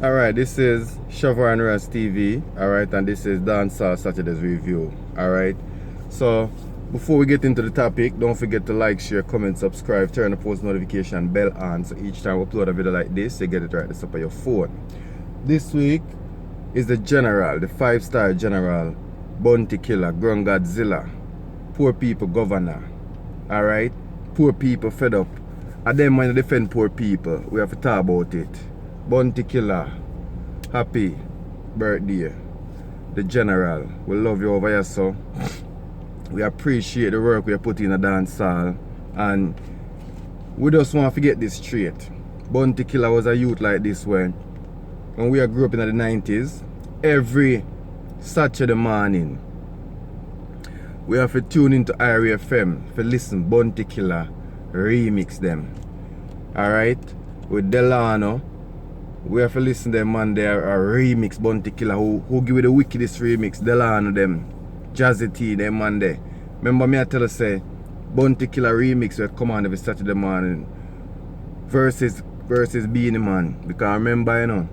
Alright, this is Shavar and Ras TV, alright, and this is Dancehall Saturday's Review, alright. So, before we get into the topic, don't forget to like, share, comment, subscribe, turn the post notification bell on so each time we upload a video like this, you get it right at the top of your phone. This week is the General, the 5-star General, Bounty Killer, Grungaadzilla, Poor People Governor, alright. Poor people fed up. And them when they defend poor people, we have to talk about it. Bounty Killer, happy birthday. The General, we love you over here, so we appreciate the work we are putting in a dancehall, and we just want to get this straight. Bounty Killer was a youth like this when we grew up in the 90s. Every Saturday morning, we have to tune into IRA FM to listen Bounty Killer remix them. Alright? With Delano, we have to listen to them, man. They are a remix Bounty Killer who give you the wickedest remix. Delano them, Jazzy T, them man there. Remember me I tell you say Bounty Killer remix will come on every Saturday morning versus Beanie Man. Because I remember, you know,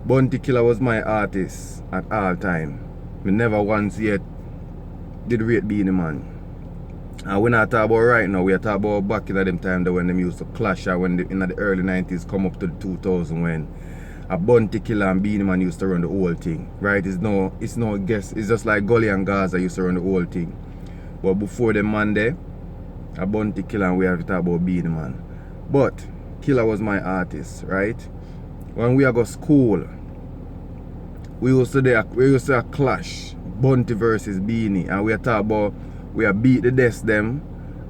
Bounty Killer was my artist at all time. Me never once yet did rate Beanie Man. And we're not talking about right now, we are talking about back in them time when them used to clash, or when in the early 90s come up to the 2000 when a Bounty Killer and Beanie Man used to run the whole thing. Right? It's no guess. It's just like Gully and Gaza used to run the whole thing. But before them man there, a Bounty Killer and we have to talk about Beanie Man. But Killer was my artist, right? When we go school, we used to clash, Bounty versus Beanie, and we are talking about we are beat the desk them,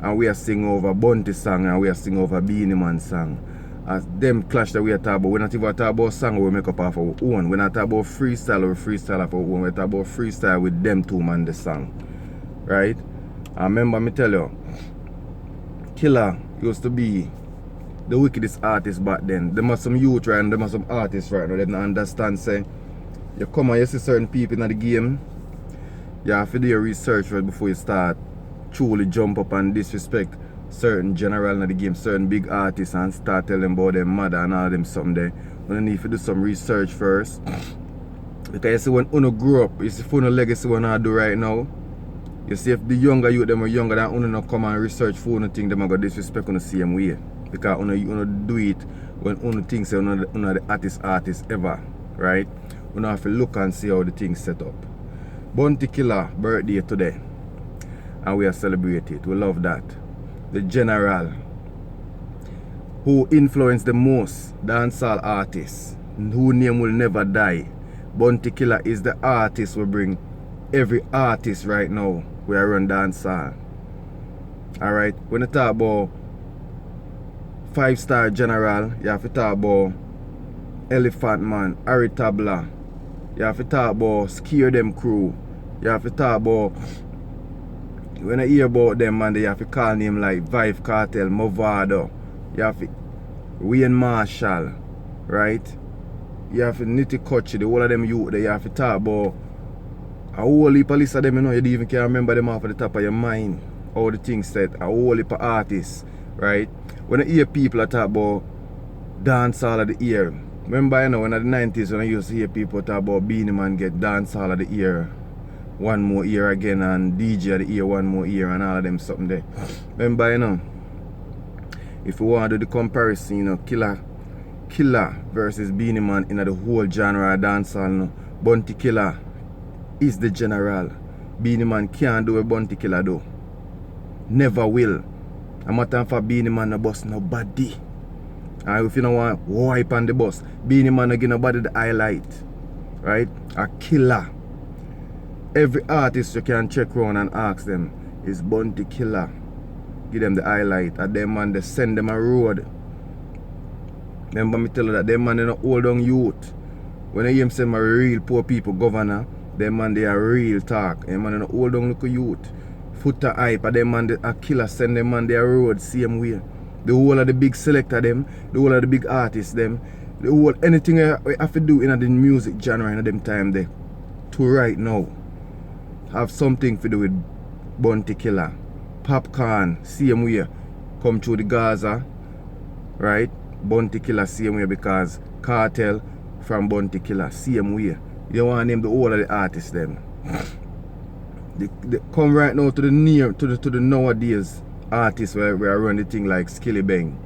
and we are sing over Bounty song, and we are sing over Beanie Man song. As them clash that we are talking about, we're not even talking about song we make up off our own. We're not talking about freestyle or freestyle off our own. We're talking about freestyle with them two man the song. Right? I remember me tell you, Killer used to be the wickedest artist back then. There was some youth right and there was some artists right now. They don't understand say you come and you see certain people in the game. You have to do your research first before you start truly jump up and disrespect certain general in the game, certain big artists, and start telling them about them mother and all them something there. You need to do some research first. Because you see when Uno grow up, you see for no legacy when I do right now. You see if the younger youth them are younger than Uno not come and research for Uno thing, them are going to disrespect on the same way. Because Uno do it when Uno thinks Uno the artist ever. Right? Uno have to look and see how the things set up. Bounty Killer birthday today, and we are celebrating it. We love that. The General, who influenced the most dancehall artists, whose name will never die. Bounty Killer is the artist we bring every artist right now we are run dancehall. Alright, when you talk about 5-star General, you have to talk about Elephant Man, Harry Tabla. You have to talk about Scare Them Crew. You have to talk about, when I hear about them, man, you have to call name like Vive Cartel, Movado. You have to Wayne Marshall, right? You have to Nitty Kutchi, the whole of them youth there. You have to talk about a whole heap of list of them, you know, you don't even can remember them off the top of your mind. All the things said, a whole heap of artists, right? When I hear people talk about dancehall of the year, remember, you know, in the 90s when I used to hear people talk about Beanie Man get dancehall of the year, one more year again, and DJ of the year, one more year, and all of them something there. Remember, you know, if you want to do the comparison, you know, Killer versus Beanie Man in the whole genre of dancehall, you know, Bounty Killer is the General. Beanie Man can't do what Bounty Killer do. Never will. I'm not time for Beanie Man to bust nobody. And if you don't want wipe on the bus, Beanie Man again nobody the highlight. Right? A killer. Every artist you can check around and ask them is Bounty Killer. Give them the highlight. And them man they send them a road. Remember me tell you that them man they not old young youth. When I hear him say my real poor people governor, them man they are real talk. Them man they not old young little youth. Foot to hype, and them man they a killer send them man their road same way. The whole of the big selector them, the whole of the big artists them, the whole anything I have to do in the music genre in them time there. To right now, have something to do with Bounty Killer. Popcorn, same way, come through the Gaza, right? Bounty Killer same way because Cartel from Bounty Killer, same way. You want to name the whole of the artists them. They come right now to the nowadays artists where we are running the thing like Skilly Bang.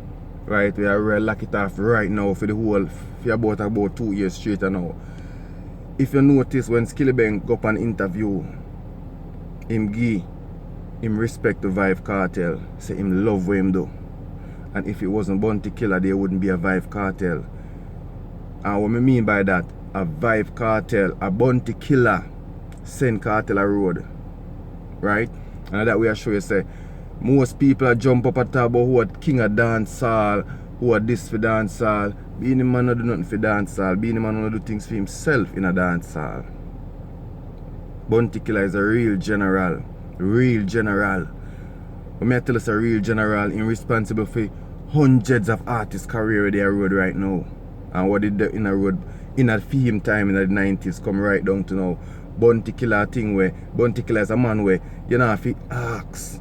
Right? We are lock it off right now for the whole for about 2 years straight now. If you notice when Skilly Bang go up an interview, him respect the Vibe Cartel, say him love what him do. And if it wasn't Bounty Killer, there wouldn't be a Vibe Cartel. And what I mean by that, a Vibe Cartel, a Bounty Killer send Cartel a road. Right? And that way I show you say, most people are jump up and talk about who are king of dancehall, who are this for dancehall. Being man not do nothing for dancehall. Being man not do things for himself in a dancehall. Bounty Killer is a real general. Real general. When I tell us a real general, him responsible for hundreds of artists' career they are road right now. And what did they in a road in a film time in the 90s come right down to now. Bounty Killer thing where Bounty Killer is a man where you know if he asks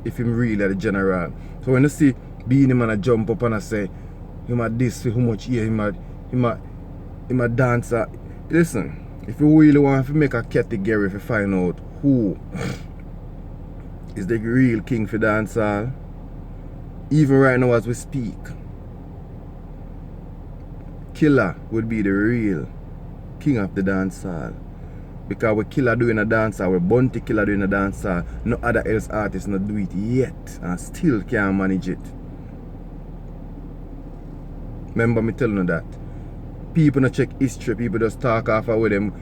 if him really the general. So when you see Beanie Man a jump up and I say him a this for how much year him a dancer. Listen, if you really want to make a category if you find out who is the real king for dancehall, even right now as we speak, Killer would be the real king of the dancehall. Because we Killer doing a dancehall, we Bounty Killer doing a dancehall, no other else artists not do it yet and still can't manage it. Remember me telling you that. People not check history, people just talk off of what them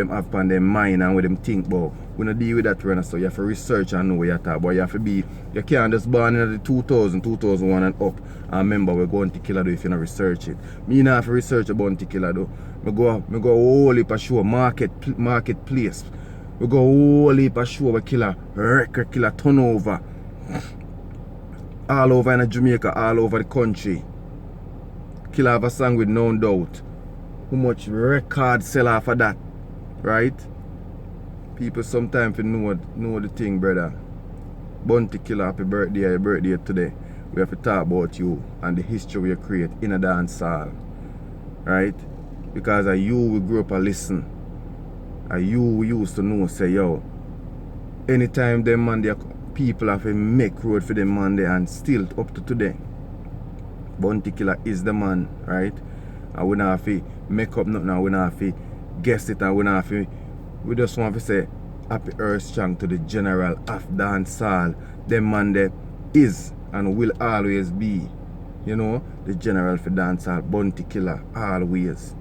have on their mind and what them think about. We don't deal with that right now, so you have to research and know what you talk about. You have to be, you can't just born in the 2000, 2001 and up. And remember, we're going to Killer though if you don't research it. Me not have to research about Killer though. I go whole heap of show, marketplace. We go whole heap of show where Killer record, Killer turnover. All over in Jamaica, all over the country. Killer have a song with No Doubt. How much record sell off of that? Right? People sometimes know the thing, brother. Bounty Killer, happy birthday, your birthday today. We have to talk about you and the history you create in a dancehall. Right? Because of you we grew up and listen. And you we used to know say yo. Anytime them man there people have to make road for them man there and still up to today. Bounty Killer is the man, right? And we don't have to make up nothing and we don't have to guess it and we don't have to. We just want to say happy earth strong to the general of dancehall. Them man there is and will always be, you know, the general for dancehall, Bounty Killer, always.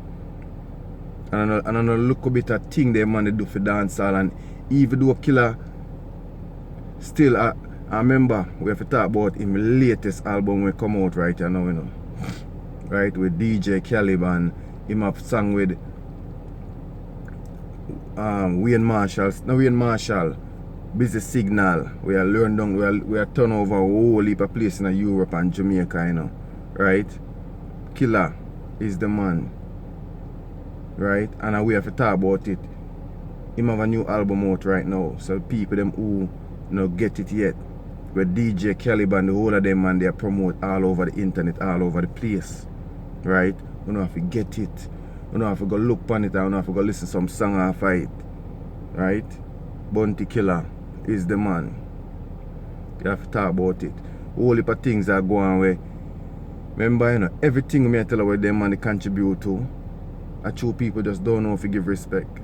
And I know look a bit of thing them man they do for dancehall and even though Killer still I remember we have to talk about him latest album when come out right now, you know. Right, with DJ Caleb and him have song with Wayne Marshall, Busy Signal. We are learn down, we are turn over a whole heap of place in Europe and Jamaica, you know. Right? Killer is the man. Right? And we have to talk about it. Him have a new album out right now. So people them who no get it yet. Where DJ Caleb and the whole of them and they promote all over the internet, all over the place. Right? You don't have to get it. You don't have to go look on it and you don't have to go listen to some song and fight. Right? Bounty Killer is the man. You have to talk about it. Whole heap of things are going away. Remember, you know, everything me I tell you what them man they contribute to. I true people just don't know if you give respect.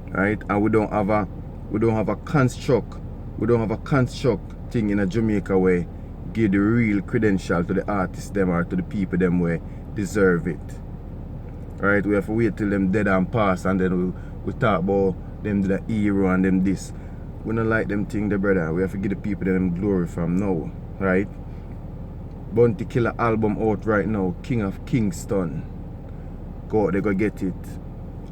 Right? And we don't have a construct thing in a Jamaica way give the real credential to the artists them or to the people them way deserve it. Right? We have to wait till them dead and pass and then we talk about them the hero and them this. We don't like them thing the brother. We have to give the people them glory from now. Right? Bounty Killer album out right now, King of Kingston. Go out there, go get it.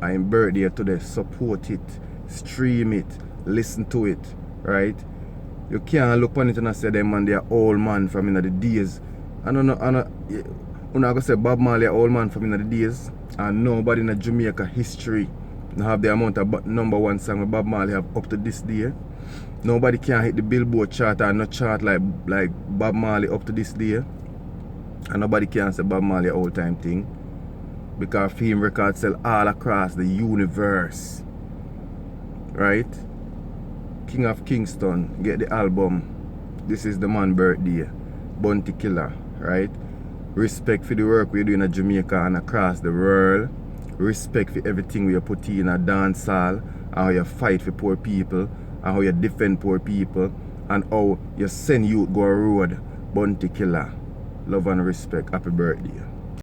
I'm birthday today. Support it, stream it, listen to it. Right? You can't look on it and say them man they are old man from in the days. I don't know, I'm not gonna say Bob Marley old man from in the days. And nobody in the Jamaica history have the amount of #1 song with Bob Marley have up to this day. Nobody can hit the Billboard chart and not chart like Bob Marley up to this day. And nobody can say Bob Marley old time thing. because Fame Records sell all across the universe. Right? King of Kingston, get the album. This is the man birthday. Bounty Killer, right? Respect for the work we're doing in Jamaica and across the world. Respect for everything we put in a dance hall, and how you fight for poor people, and how you defend poor people, and how you send youth go a road. Bounty Killer. Love and respect. Happy birthday.